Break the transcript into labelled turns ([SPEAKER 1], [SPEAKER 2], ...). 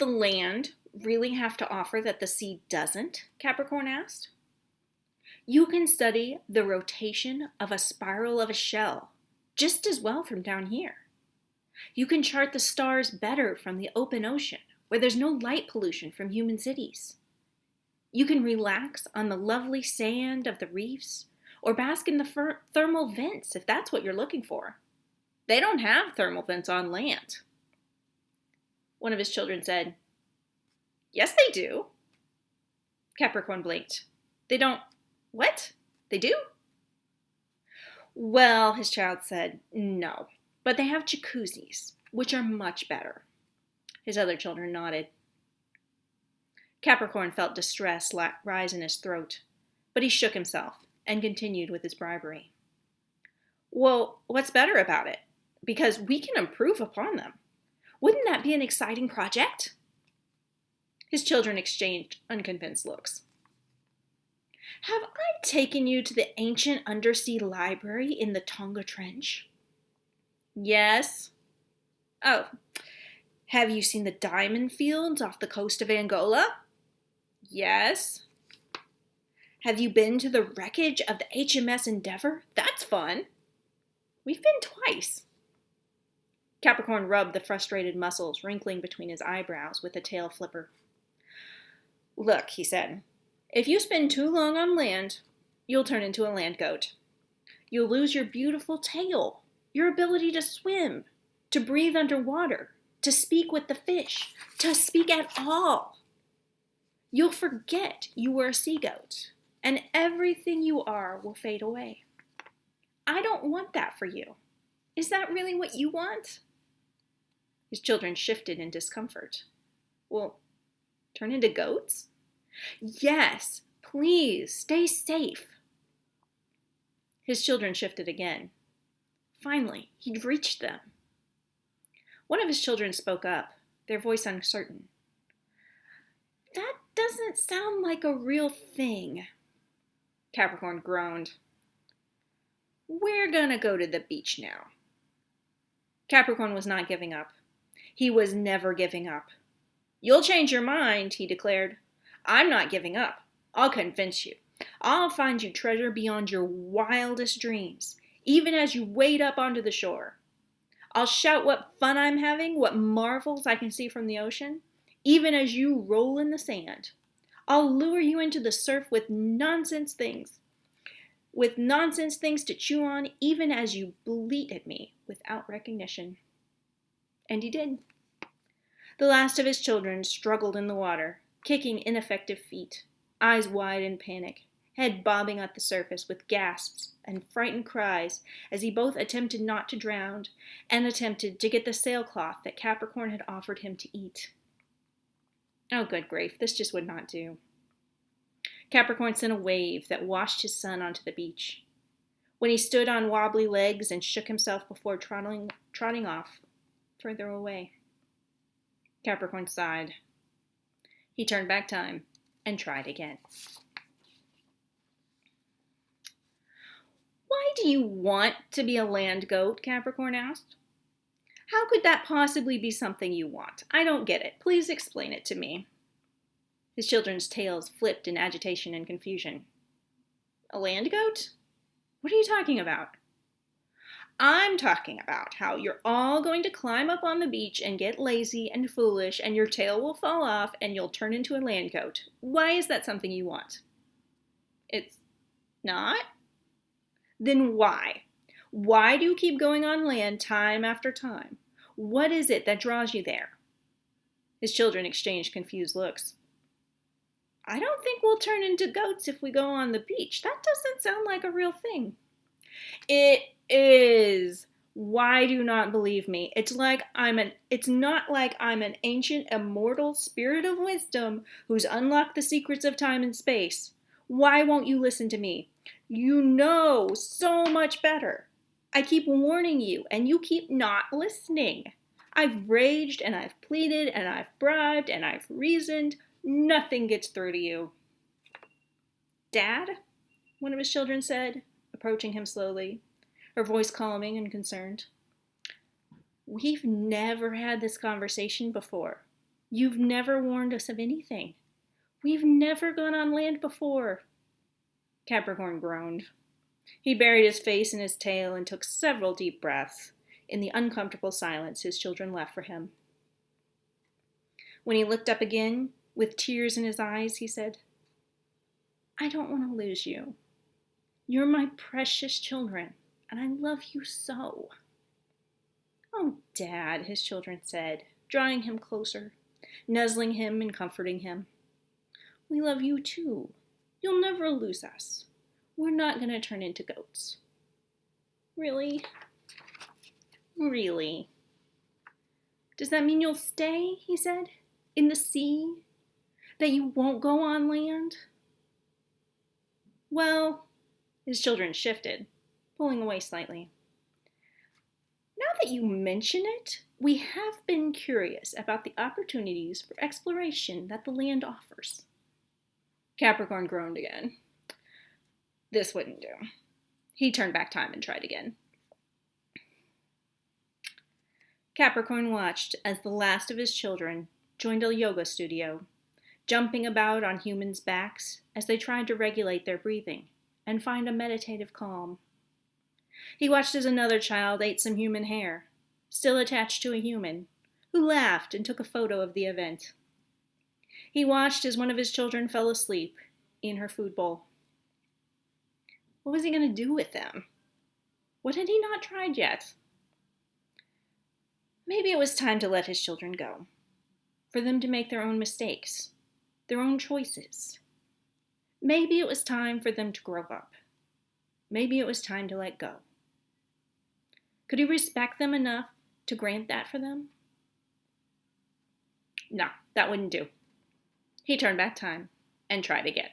[SPEAKER 1] the land really have to offer that the sea doesn't? Capricorn asked. You can study the rotation of a spiral of a shell just as well from down here. You can chart the stars better from the open ocean, where there's no light pollution from human cities. You can relax on the lovely sand of the reefs, or bask in the thermal vents if that's what you're looking for. They don't have thermal vents on land. One of his children said, Yes, they do. Capricorn blinked. They don't. What? They do? Well, his child said, no, but they have jacuzzis, which are much better. His other children nodded. Capricorn felt distress rise in his throat, but he shook himself and continued with his bribery. Well, what's better about it? Because we can improve upon them. Wouldn't that be an exciting project? His children exchanged unconvinced looks. Have I taken you to the ancient undersea library in the Tonga Trench? Yes. Oh, have you seen the diamond fields off the coast of Angola? Yes. Have you been to the wreckage of the HMS Endeavour? That's fun. We've been twice. Capricorn rubbed the frustrated muscles wrinkling between his eyebrows with a tail flipper. Look, he said, if you spend too long on land, you'll turn into a land goat. You'll lose your beautiful tail, your ability to swim, to breathe underwater, to speak with the fish, to speak at all. You'll forget you were a sea goat, and everything you are will fade away. I don't want that for you. Is that really what you want? His children shifted in discomfort. Well, turn into goats? Yes, please, stay safe. His children shifted again. Finally, he'd reached them. One of his children spoke up, their voice uncertain. That doesn't sound like a real thing. Capricorn groaned. We're gonna go to the beach now. Capricorn was not giving up. He was never giving up. You'll change your mind, he declared. I'm not giving up. I'll convince you. I'll find you treasure beyond your wildest dreams, even as you wade up onto the shore. I'll shout what fun I'm having, what marvels I can see from the ocean, even as you roll in the sand. I'll lure you into the surf with nonsense things to chew on, even as you bleat at me without recognition. And he did. The last of his children struggled in the water, kicking ineffective feet, eyes wide in panic, head bobbing at the surface with gasps and frightened cries as he both attempted not to drown and attempted to get the sailcloth that Capricorn had offered him to eat. Oh, good grief, this just would not do. Capricorn sent a wave that washed his son onto the beach. When he stood on wobbly legs and shook himself before trotting off further away, Capricorn sighed. He turned back time and tried again. Why do you want to be a land goat? Capricorn asked. How could that possibly be something you want? I don't get it. Please explain it to me. His children's tails flipped in agitation and confusion. A land goat? What are you talking about? I'm talking about how you're all going to climb up on the beach and get lazy and foolish and your tail will fall off and you'll turn into a land goat. Why is that something you want? It's not? Then why? Why do you keep going on land time after time? What is it that draws you there? His children exchanged confused looks. I don't think we'll turn into goats if we go on the beach. That doesn't sound like a real thing. It is. Why do you not believe me? It's not like I'm an ancient, immortal spirit of wisdom who's unlocked the secrets of time and space. Why won't you listen to me? You know so much better. I keep warning you, and you keep not listening. I've raged, and I've pleaded, and I've bribed, and I've reasoned. Nothing gets through to you. Dad? One of his children said, approaching him slowly, her voice calming and concerned. We've never had this conversation before. You've never warned us of anything. We've never gone on land before. Capricorn groaned. He buried his face in his tail and took several deep breaths in the uncomfortable silence his children left for him. When he looked up again, with tears in his eyes, he said, I don't want to lose you. You're my precious children, and I love you so. Oh, Dad, his children said, drawing him closer, nuzzling him and comforting him. We love you too. You'll never lose us. We're not going to turn into goats. Really? Really? Does that mean you'll stay, he said, in the sea? That you won't go on land? Well, his children shifted, pulling away slightly. Now that you mention it, we have been curious about the opportunities for exploration that the land offers. Capricorn groaned again. This wouldn't do. He turned back time and tried again. Capricorn watched as the last of his children joined a yoga studio, jumping about on humans' backs as they tried to regulate their breathing and find a meditative calm. He watched as another child ate some human hair, still attached to a human, who laughed and took a photo of the event. He watched as one of his children fell asleep in her food bowl. What was he going to do with them? What had he not tried yet? Maybe it was time to let his children go, for them to make their own mistakes, their own choices. Maybe it was time for them to grow up. Maybe it was time to let go. Could he respect them enough to grant that for them? No, that wouldn't do. He turned back time and tried again.